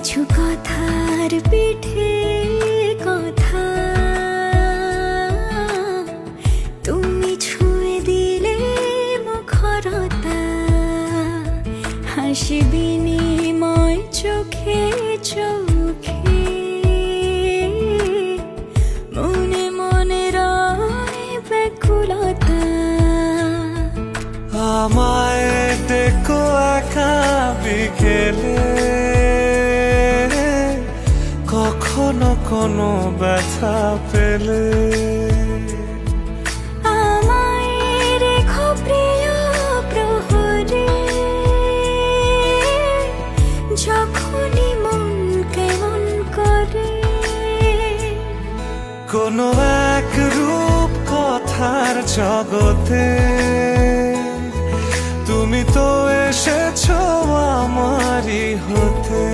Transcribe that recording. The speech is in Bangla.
কিছু কথার পিঠে কথা তুমি ছুঁয়ে দিলে মুখরতা, হাসি বিনিময় চোখে চোখে, মনে মনে রয় ব্যাকুলতা। আমায় দেখো একা বিকেলে, কখনো কোনো ব্যথা পেলে আমায় রেখো প্রিয় প্রহরে, যখনই মন কেমন করে। কোনো এক রূপ কথার জগতে তুমি তো এসেছো আমারই হতে।